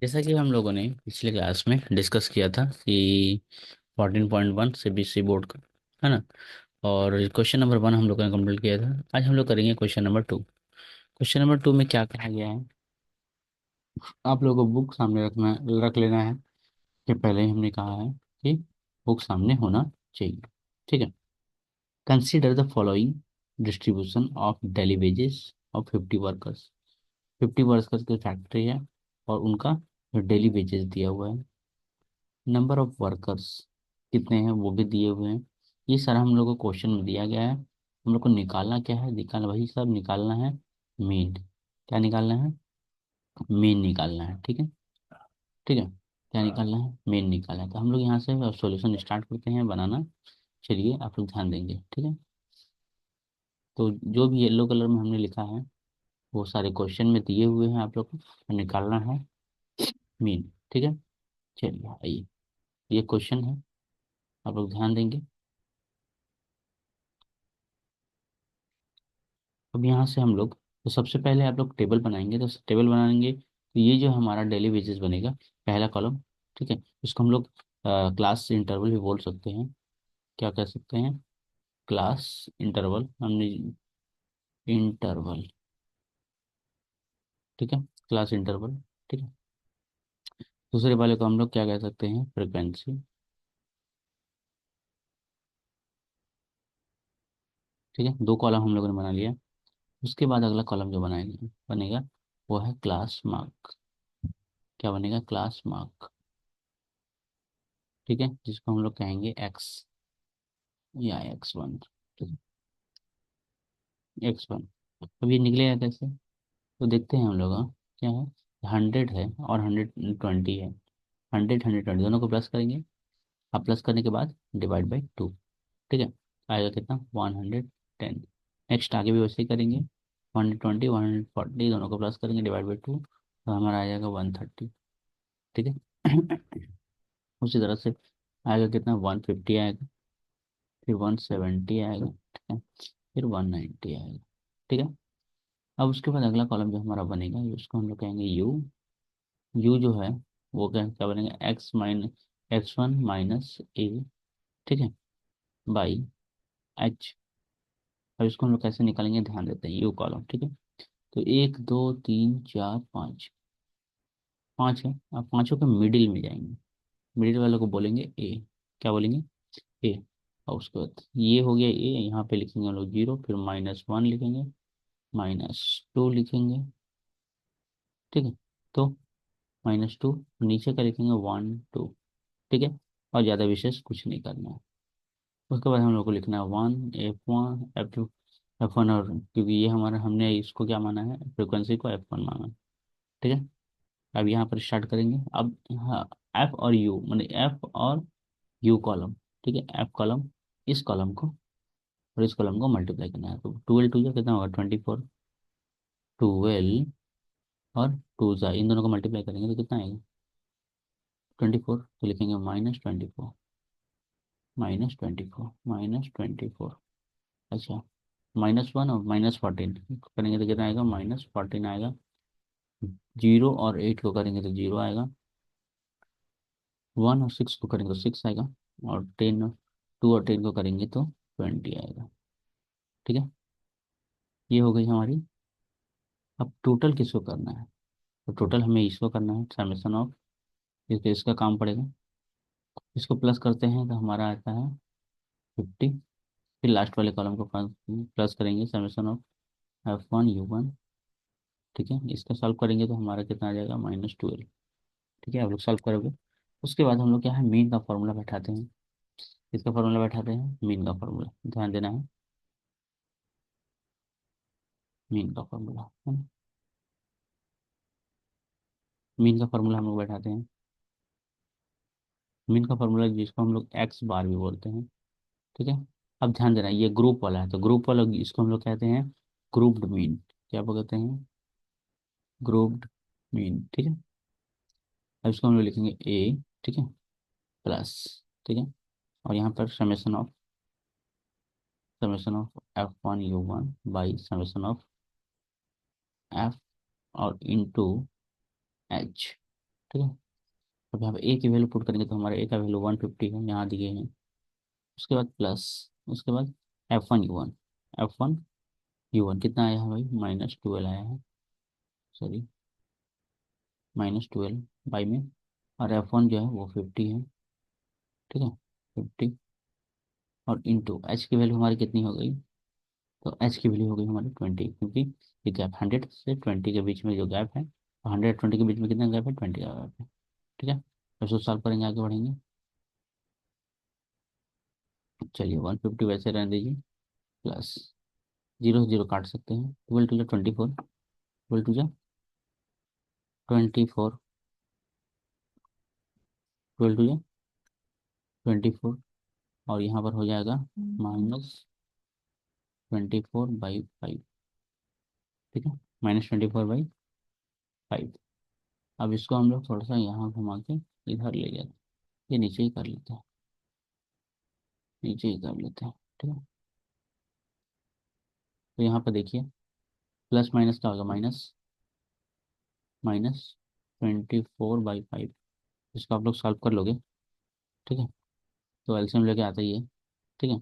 जैसा कि हम लोगों ने पिछले क्लास में डिस्कस किया था कि 14.1 सीबीएसई बोर्ड का है ना। और क्वेश्चन नंबर 1 हम लोगों ने कंप्लीट किया था। आज हम लोग करेंगे क्वेश्चन नंबर 2। क्वेश्चन नंबर 2 में क्या कहा गया है, आप लोगों को बुक सामने रख लेना है कि पहले ही हमने कहा है कि बुक सामने होना चाहिए। ठीक है। Consider the following distribution of daily wages of 50 workers. 50 workers की फैक्ट्री है और उनका डेली वेजेस दिया हुआ है। नंबर ऑफ वर्कर्स कितने हैं वो भी दिए हुए हैं। ये सारा हम लोग को क्वेश्चन में दिया गया है। हम लोग को निकालना क्या है, निकालना वही सब निकालना है। मीन क्या निकालना है, मीन निकालना है। ठीक है। ठीक है। क्या निकालना है, मीन निकालना है। तो हम लोग यहाँ से सॉल्यूशन स्टार्ट करते हैं बनाना। चलिए आप लोग ध्यान देंगे। ठीक है। तो जो भी येलो कलर में हमने लिखा है वो सारे क्वेश्चन में दिए हुए हैं, आप लोग को निकालना है मीन। ठीक है। चलिए आइए, ये क्वेश्चन है, आप लोग ध्यान देंगे। अब यहाँ से हम लोग, तो सबसे पहले आप लोग टेबल बनाएंगे। तो टेबल बनाएंगे तो ये जो हमारा डेली वेजेस बनेगा, पहला कॉलम। ठीक है। इसको हम लोग क्लास इंटरवल भी बोल सकते हैं। क्या कह सकते हैं, क्लास इंटरवल। हमने इंटरवल, ठीक है, क्लास इंटरवल। ठीक है। दूसरे वाले को हम लोग क्या कह सकते हैं, फ्रिक्वेंसी। ठीक है। दो कॉलम हम लोगों ने बना लिया। उसके बाद अगला कॉलम जो बनाएंगे बनेगा वो है क्लास मार्क। क्या बनेगा, क्लास मार्क। ठीक है, जिसको हम लोग कहेंगे एक्स या X1। X1। अब ये निकलेगा कैसे, तो देखते हैं हम लोग। क्या है, 100 है और 120 है। 100 120 दोनों को प्लस करेंगे। अब प्लस करने के बाद डिवाइड बाई 2। ठीक है। आएगा कितना, 110। नेक्स्ट आगे भी वैसे ही करेंगे। 120 140 दोनों को प्लस करेंगे, डिवाइड बाई 2, तो हमारा आ जाएगा 130। ठीक है। उसी तरह से आएगा कितना, 150 आएगा, फिर 170 आएगा। ठीक है। फिर 190 आएगा। ठीक है। अब उसके बाद अगला कॉलम जो हमारा बनेगा उसको हम लोग कहेंगे यू। यू जो है वो क्या क्या बनेगा, X1 - A। ठीक है, बाई H। अब इसको हम लोग कैसे निकालेंगे, ध्यान देते हैं। यू कॉलम, ठीक है। तो 1 2 3 4 5, 5 है। अब पांचों के मिडिल में जाएंगे, मिडिल वाले को बोलेंगे ए। क्या बोलेंगे, ए। और उसके बाद ये हो गया ए, यहाँ पे लिखेंगे हम लोग 0, फिर -1 लिखेंगे, -2 लिखेंगे। ठीक है। तो -2, नीचे का लिखेंगे 1 2। ठीक है। और ज़्यादा विशेष कुछ नहीं करना है। उसके बाद हम लोग को लिखना है 1 F1 F2 F1। और क्योंकि ये हमारा, हमने इसको क्या माना है, फ्रिक्वेंसी को F1 माना है। ठीक है। अब यहाँ पर स्टार्ट करेंगे। अब हाँ, एफ और यू मतलब एफ और यू कॉलम। ठीक है, एफ कॉलम, इस कॉलम को और इस कॉलम को मल्टीप्लाई करना है। तो 12 2 कितना होगा, 24। 12 और 2 इन दोनों को मल्टीप्लाई करेंगे तो कितना आएगा, 24। तो लिखेंगे -24, -24। अच्छा, -1 और -14 करेंगे तो कितना आएगा, -14 आएगा। 0 और 8 को करेंगे तो 0 आएगा। 1 और 6 को करेंगे तो 6 आएगा। और 2 और 10 को करेंगे तो 20 आएगा। ठीक है। ये हो गई हमारी। अब टोटल किसको करना है, तो टोटल हमें इसको करना है, समेशन ऑफ। इसका काम पड़ेगा। इसको प्लस करते हैं तो हमारा आता है 50। फिर लास्ट वाले कॉलम को प्लस करेंगे, समेशन ऑफ F1 U1। ठीक है। इसका सॉल्व करेंगे तो हमारा कितना आ जाएगा, -12। ठीक है, आप लोग सॉल्व करोगे। उसके बाद हम लोग क्या है, मीन का फॉर्मूला बैठाते हैं। इसका फॉर्मूला बैठाते हैं, मीन का फॉर्मूला ध्यान देना है। मीन का फॉर्मूला है ना? मीन का फॉर्मूला हम लोग बैठाते हैं। मीन का फॉर्मूला जिसको हम लोग एक्स बार भी बोलते हैं। ठीक है। अब ध्यान देना, ये ग्रुप वाला है तो ग्रुप वाला इसको हम लोग कहते हैं ग्रुप्ड मीन। क्या बोलते हैं, ग्रुप्ड मीन। ठीक है। अब इसको हम लोग लिखेंगे ए। ठीक है, प्लस। ठीक है। और यहाँ पर summation of F1 U1 by summation of F और इंटू एच। ठीक है। अब यहाँ पे ए की वैल्यू पुट करेंगे तो हमारा ए का वैल्यू 150 है, यहाँ दिए हैं। उसके बाद प्लस, उसके बाद F1 U1, F1 U1 कितना आया है भाई, -12 आया है, सॉरी -12 बाई में, और F1 जो है वो 50 है, ठीक है, 50, और इंटू एच की वैल्यू हमारी कितनी हो गई, तो एच की वैल्यू हो गई हमारी 20, क्योंकि ये गैप 100 से 20 के बीच में जो गैप है, 100 और 20 के बीच में कितना गैप है, 20 का गैप है, ठीक है। अब इसको सॉल्व करेंगे, आगे बढ़ेंगे। चलिए 150 वैसे रहने दीजिए, प्लस 0 से 0 काट सकते हैं, 12 टू 24, 12 टू 24, 12 टू 24, और यहाँ पर हो जाएगा -24/5, ठीक है, -24/5। अब इसको हम लोग थोड़ा सा यहाँ घुमा के इधर ले जाते हैं, ये नीचे ही कर लेते हैं, नीचे ही कर लेते हैं, ठीक है। तो यहाँ पर देखिए, प्लस माइनस क्या होगा, माइनस, -24/5, इसको आप लोग सॉल्व कर लोगे, ठीक है। तो एलसीएम लेके आता ही है, ठीक है।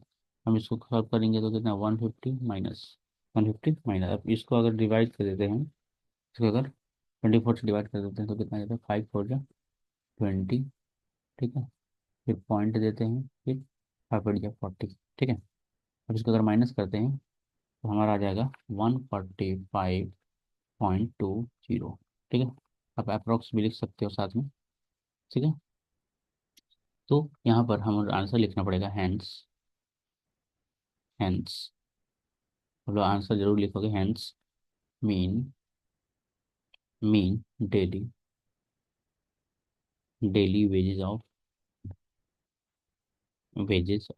हम इसको सॉल्व करेंगे तो कितना, 150 अब इसको अगर डिवाइड कर देते हैं, इसको अगर 24 से डिवाइड कर देते हैं तो कितना जाता है, 5×4 = 20, ठीक है। फिर पॉइंट देते हैं, फिर 5×40, ठीक है। अब इसको अगर माइनस करते हैं तो हमारा आ जाएगा 145.20, ठीक है। आप अप्रोक्स भी लिख सकते हो साथ में, ठीक है। तो यहाँ पर हम आंसर लिखना पड़ेगा, हैंड्स, हैंड्स, मतलब आंसर जरूर लिखोगे, hands mean, mean daily, daily wages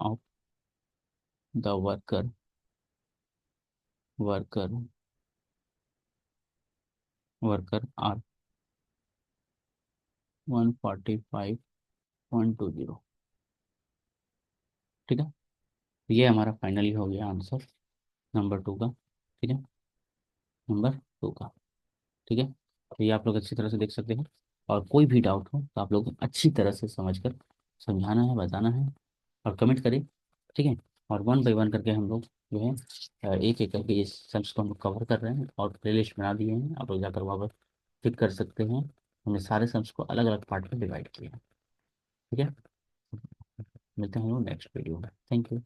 of the worker worker are 145.20, ठीक है। ये हमारा फाइनली हो गया आंसर नंबर 2 का, ठीक है, नंबर 2 का, ठीक है। तो ये आप लोग अच्छी तरह से देख सकते हैं, और कोई भी डाउट हो तो आप लोग अच्छी तरह से समझकर समझाना है, बताना है, और कमेंट करें, ठीक है। और 1 बाय 1 करके हम लोग जो है एक एक करके इस सब्स को हम लोग कवर कर रहे हैं, और प्लेलिस्ट बना दिए हैं, आप लोग जाकर वहाँ पर क्लिक कर सकते हैं। हमने सारे सब्स को अलग अलग पार्ट में डिवाइड किया है, ठीक है। मिलते हैं हम लोग नेक्स्ट वीडियो में, थैंक यू।